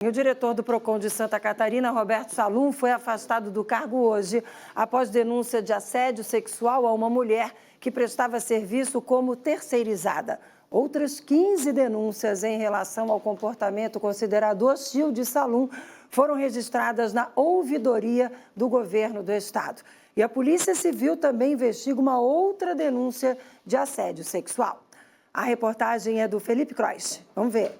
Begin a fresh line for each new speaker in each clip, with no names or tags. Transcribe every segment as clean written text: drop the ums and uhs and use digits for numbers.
O diretor do PROCON de Santa Catarina, Roberto Salum, foi afastado do cargo hoje após denúncia de assédio sexual a uma mulher que prestava serviço como terceirizada. Outras 15 denúncias em relação ao comportamento considerado hostil de Salum foram registradas na ouvidoria do governo do estado. E a Polícia Civil também investiga uma outra denúncia de assédio sexual. A reportagem é do Felipe Croix. Vamos ver.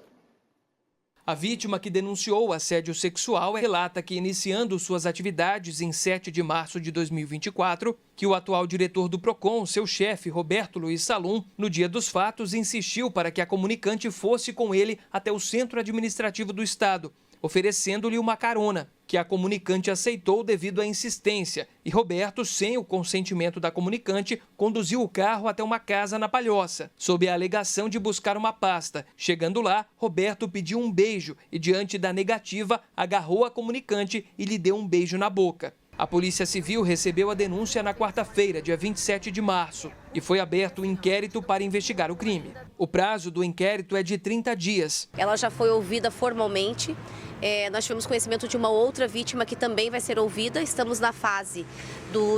A vítima que denunciou o assédio sexual relata que, iniciando suas atividades em 7 de março de 2024, que o atual diretor do PROCON, seu chefe, Roberto Luiz Salum, no dia dos fatos, insistiu para que a comunicante fosse com ele até o centro administrativo do estado, oferecendo-lhe uma carona, que a comunicante aceitou devido à insistência, e Roberto, sem o consentimento da comunicante, conduziu o carro até uma casa na Palhoça, sob a alegação de buscar uma pasta. Chegando lá, Roberto pediu um beijo e, diante da negativa, agarrou a comunicante e lhe deu um beijo na boca. A Polícia Civil recebeu a denúncia na quarta-feira, dia 27 de março, e foi aberto um inquérito para investigar o crime. O prazo do inquérito é de 30 dias.
Ela já foi ouvida formalmente. Nós tivemos conhecimento de uma outra vítima que também vai ser ouvida. Estamos na fase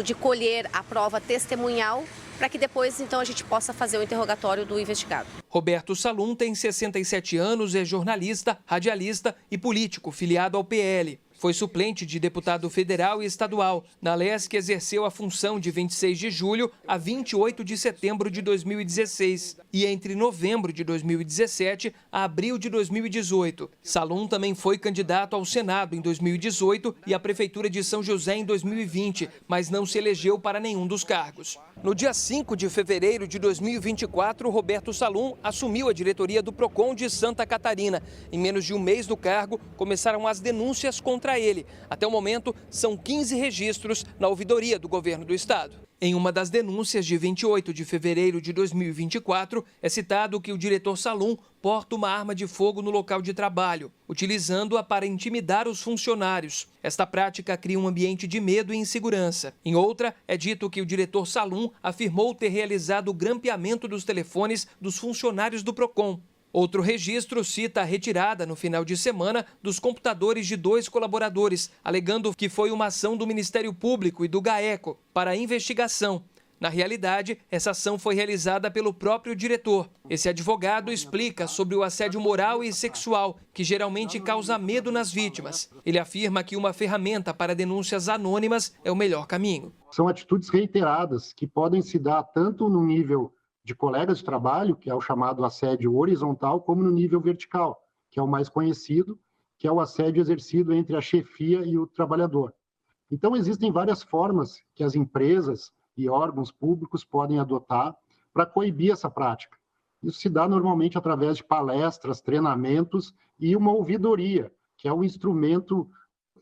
de colher a prova testemunhal para que depois, então, a gente possa fazer o interrogatório do investigado.
Roberto Salum tem 67 anos, é jornalista, radialista e político, filiado ao PL. Foi suplente de deputado federal e estadual. Na LESC, exerceu a função de 26 de julho a 28 de setembro de 2016 e entre novembro de 2017 a abril de 2018. Salum também foi candidato ao Senado em 2018 e à Prefeitura de São José em 2020, mas não se elegeu para nenhum dos cargos. No dia 5 de fevereiro de 2024, Roberto Salum assumiu a diretoria do PROCON de Santa Catarina. Em menos de um mês do cargo, começaram as denúncias contra ele. Até o momento, são 15 registros na ouvidoria do governo do estado. Em uma das denúncias de 28 de fevereiro de 2024, é citado que o diretor Salum porta uma arma de fogo no local de trabalho, utilizando-a para intimidar os funcionários. Esta prática cria um ambiente de medo e insegurança. Em outra, é dito que o diretor Salum afirmou ter realizado o grampeamento dos telefones dos funcionários do PROCON. Outro registro cita a retirada, no final de semana, dos computadores de 2 colaboradores, alegando que foi uma ação do Ministério Público e do GAECO para a investigação. Na realidade, essa ação foi realizada pelo próprio diretor. Esse advogado explica sobre o assédio moral e sexual, que geralmente causa medo nas vítimas. Ele afirma que uma ferramenta para denúncias anônimas é o melhor caminho.
São atitudes reiteradas que podem se dar tanto no nível de colegas de trabalho, que é o chamado assédio horizontal, como no nível vertical, que é o mais conhecido, que é o assédio exercido entre a chefia e o trabalhador. Então, existem várias formas que as empresas e órgãos públicos podem adotar para coibir essa prática. Isso se dá normalmente através de palestras, treinamentos e uma ouvidoria, que é um instrumento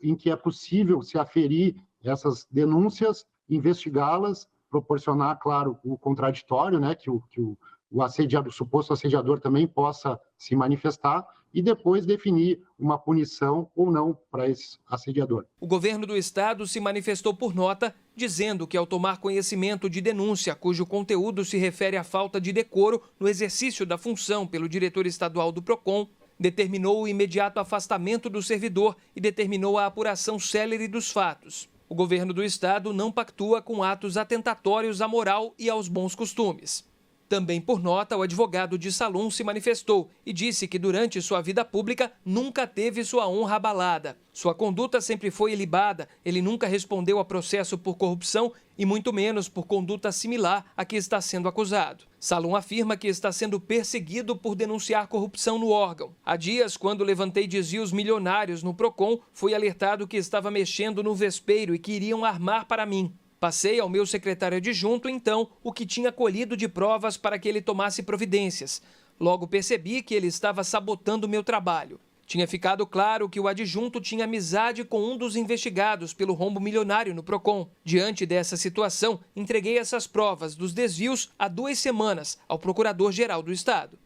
em que é possível se aferir essas denúncias, investigá-las, proporcionar, claro, o contraditório, né, que o assediado, o suposto assediador também possa se manifestar e depois definir uma punição ou não para esse assediador.
O governo do estado se manifestou por nota, dizendo que ao tomar conhecimento de denúncia cujo conteúdo se refere à falta de decoro no exercício da função pelo diretor estadual do PROCON, determinou o imediato afastamento do servidor e determinou a apuração célere dos fatos. O governo do estado não pactua com atos atentatórios à moral e aos bons costumes. Também por nota, o advogado de Salum se manifestou e disse que durante sua vida pública nunca teve sua honra abalada. Sua conduta sempre foi ilibada, ele nunca respondeu a processo por corrupção e muito menos por conduta similar a que está sendo acusado. Salum afirma que está sendo perseguido por denunciar corrupção no órgão. Há dias, quando levantei desvios milionários no PROCON, fui alertado que estava mexendo no vespeiro e que iriam armar para mim. Passei ao meu secretário adjunto, então, o que tinha colhido de provas para que ele tomasse providências. Logo percebi que ele estava sabotando o meu trabalho. Tinha ficado claro que o adjunto tinha amizade com um dos investigados pelo rombo milionário no PROCON. Diante dessa situação, entreguei essas provas dos desvios há 2 semanas ao Procurador-Geral do Estado.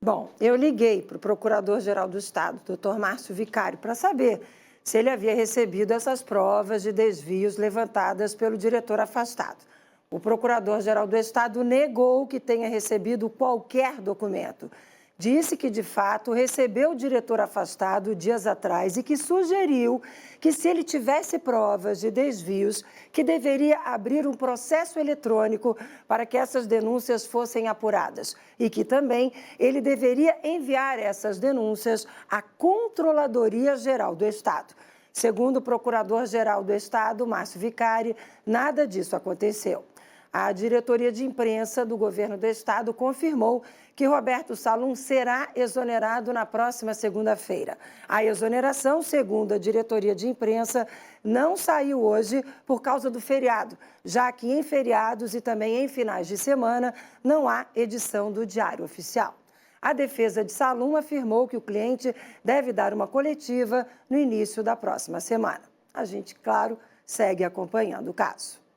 Bom, eu liguei para o Procurador-Geral do Estado, Dr. Márcio Vicário, para saber se ele havia recebido essas provas de desvios levantadas pelo diretor afastado. O Procurador-Geral do Estado negou que tenha recebido qualquer documento. disse que, de fato, recebeu o diretor afastado dias atrás e que sugeriu que, se ele tivesse provas de desvios, que deveria abrir um processo eletrônico para que essas denúncias fossem apuradas e que também ele deveria enviar essas denúncias à Controladoria Geral do Estado. Segundo o Procurador-Geral do Estado, Márcio Vicari, nada disso aconteceu. A diretoria de imprensa do governo do estado confirmou que Roberto Salum será exonerado na próxima segunda-feira. A exoneração, segundo a diretoria de imprensa, não saiu hoje por causa do feriado, já que em feriados e também em finais de semana não há edição do Diário Oficial. A defesa de Salum afirmou que o cliente deve dar uma coletiva no início da próxima semana. A gente, claro, segue acompanhando o caso.